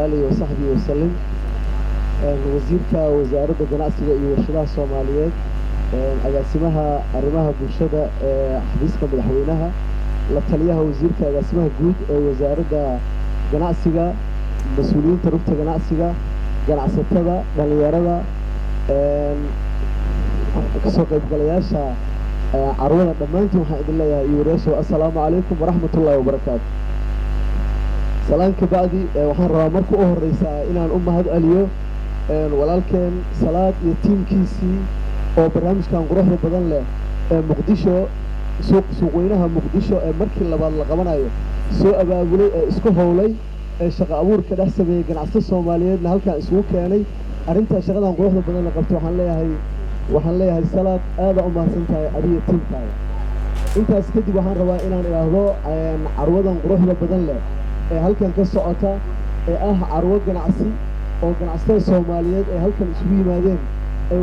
آله وصحبه وسلم. وزيرك وزارة الجناعسية يورشدها الصوماليات أقاسمها أرمها برشدة حبيسك مدحوينها لطليها وزيرك أقاسمها جود وزارة الجناعسية مسؤولين تربط الجناعسية جناعستها دليارها كسوق الجلياشة عروض دمانتي وحيد الله يا يوريسو. السلام عليكم ورحمة الله وبركاته. سلام كبعدي وحن رامركو أهر رئيسا إنان هاد أليو ولكن صلاة يتيم كيسي أو برامج كان قروح بدن له مقدشو سوقينها مقدشو مركي لبعض لقبنايو سوق أبغولي اسكو هولي شقة أبور كده سبي جناعة الصوماليين نهال كان سوق يعني أرنتا شغلة قروح بدن لقبت وحن ليها الصلاة هذا سنتها أبي التيم تاعي أنت أسكت وحن روا إنان إلهو عروضا قروح بدن له هل كان كسعته عروض جناعسي أو جناعسي الصوماليين هل كان اسمه مادين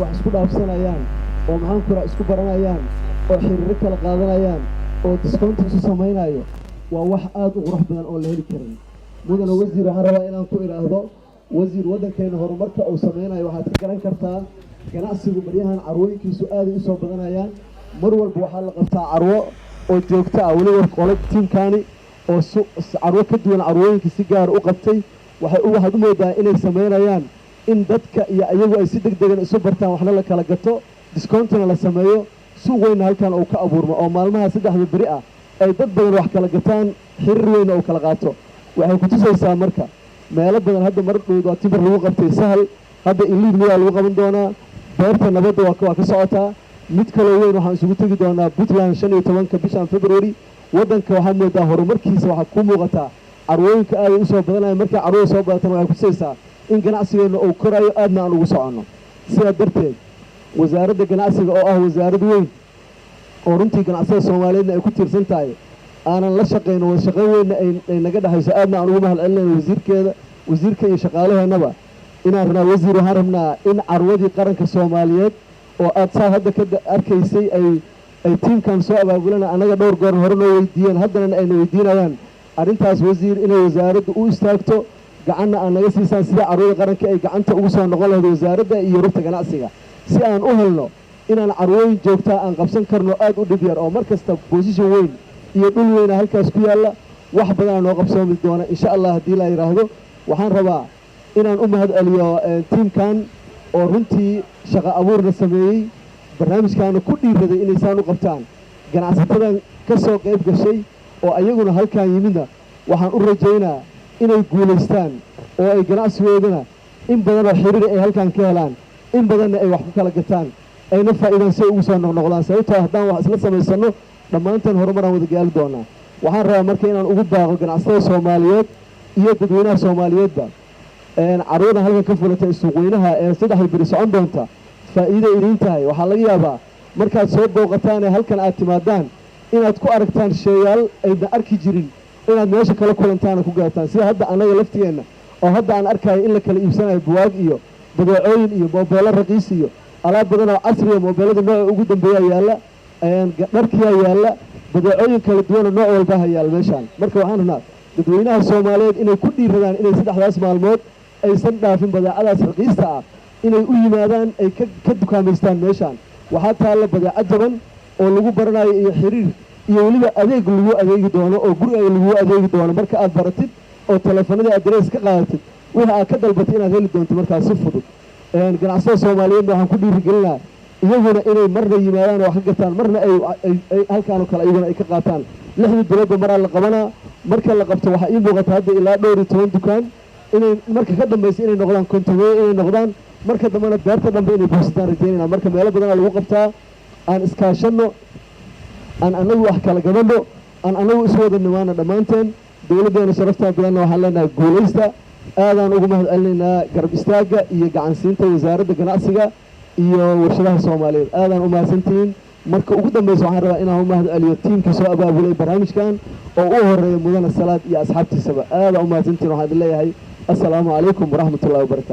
وحسكو أفسنا يان أو معهم كرا اسكو برنا يان أو حريرك القادنا يان أو ديسكونت سوسمين أيوه وواحد وروح بدن أول هيك كرني مودن وزير هروا إلى كو إلى هذا وزير وده كان هرمرك أو سمين أيوه هتكلم كرتا جناعسي وبريهان عروي كي سؤال يسوع بدنا يان مرور بوحال قفتا عروة أو جوكتا أولي ورقولك تيم كاني أو عروة كدوان عروين كي سيجار وقبتي waxay u moodaa inay sameeyaan in dadka iyo ayagu ay si degdeg ah isu bartaan waxna la kala gato discountna la sameeyo suuq weyn halkan oo ka abuurmo oo maalmaha saddexda bari ah ay dad badan wax kala gataan xiriir weyn oo kala qaato waxay ku tusaysaa marka meelo badan hadda mar dhow waa timir lagu qabtay sahal hadda iliid miyaa lagu qaban doonaa beerta nabadda waa ka socotaa mid kale weyn waxaan isugu tagi doonaa Puntland 15 bishan February wadanka waxaa moodaa horumarkiisa waxa ku muuqata arwooyinka ay u soo badanayaan markay arwooy soo badataan waxay ku saysaa in ganacsigeena uu korayo aadna aan ugu socono sida darteed wasaaradda ganacsiga oo ah wasaarad weyn oo runtii ganacsiga Soomaaliyeed ay ku tiirsan tahay aanan la shaqeyn oo shaqo weyn ay naga dhaxayso aadna aan ugu mahadcelinayo wasiirka iyo shaqaalaheennaba inaan rabnaa wasiir waxaan rabnaa in arwadii qaranka Soomaaliyeed oo aad saa hadda ka arkaysay ay tiimkan soo abaabulana anaga dhowr goor hore noo weydiiyeen haddana ay weydiinayaan arrintaas wasiir inay wasaaraddu u istaagto gacanna aan naga siisaan sida carwada qaranka ay gacanta ugu soo noqon lahayd wasaaradda iyo rugta ganacsiga si aan u helno inaan carwooyin joogtaa aan qabsan karno aad u dhib yar oo mar kasta position weyn iyo dhul weyn halkaas ku yaalla wax badan noo qabsoomi doona insha Allah haddii la yiraahdo waxaan rabaa inaan u mahadceliyo tiimkan oo runtii shaqo abuurna sameeyey barnaamijkaana ku dhiiraday inay saan u qabtaan ganacsatada ka soo qayb gashay oo ayaguna halkaan yimidna waxaan u rajaynaa inay guulaystaan oo ay ganacsigoodana in badan oo xiriir ay halkaan ka helaan in badanna ay wax ku kala gataan ayna faa'iidaan si ugu soo noqdaan sababtoo haddaan wax isla samaysano dhammaanteen horumar aan wada gaali doonaa waxaan rabaa marka inaan ugu baaqo ganacsatada Soomaaliyeed iyo dadweynaha Soomaaliyeedba carwada halkan ka fulatay suuqweynaha ee saddex bari socon doonta faa'iido idin tahay waxaa laga yaabaa markaad soo booqataan halkan aad timaadaan inaad ku aragtaan sheeyaal ayna arki jirin inaad meesha kala kulantaan ku gaataan sida hadda anaga laftigeena oo hadda aan arkayo in la kala iibsanayo buwaag iyo badeecooyin iyo moobeelo raqiis iyo alaab badan oo casri ah moobeelada nooca ugu dambeeya yaala dharkiya yaala badeecooyin kala duwan nooc walba yaala meeshaan marka waxaan rabnaa dadweynaha Soomaaliyeed inay ku dhiiradaan inay saddexdaas maalmood aysan dhaafin badeecadaas raqiista ah inay u yimaadaan ay ka dukaameystaan meeshaan waxaa taala badeecad jaban oo lagu baranayo iyo xiriir iyo waliba adeeg lagu adeegi doono oo guriga lagu adeegi doono marka aad baratid oo telefoonada address ka qaadatid waxa aad ka dalbatay inaad heli doonto markaas si fudud ganacsatada Soomaaliyeed waxaan ku dhiirigelinayaa iyaguna inay marna yimaadaan oo wax ka gataan marna ay halkaan oo kale iyaguna ay ka qaataan 6 bilood mar la qabanaa marka la qabto waxa ii muuqata hadda ilaa dhowr iyo 10 dukaan inay marka ka dambeysay inay noqdaan kontameey inay noqdaan marka dambana beerta dambe inay buuxsadaan rajaynayna marka meelo badan lagu qabtaa aan iskaashano aan anagu wax kala gabadho aan anagu isu wada nimaana dhammaanteen dawladdeena sharafta badanna waxaan leenahay guulaysta aadaan ugu mahadcelinaynaa garab istaaga iyo gacansiinta wasaaradda ganacsiga iyo warshadaha Soomaaliyeed aadaan u mahadsantihiin marka ugu dambaysa waxaan rabaa inaan u mahadceliyo tiimkii soo abaabulay barnaamijkan oo u horeeya mudane salaad iyo asxaabtiisaba aadaan u mahadsantihiin waxaan leeyahay assalaamu calaykum waraxmatullaahi wabarakaatuh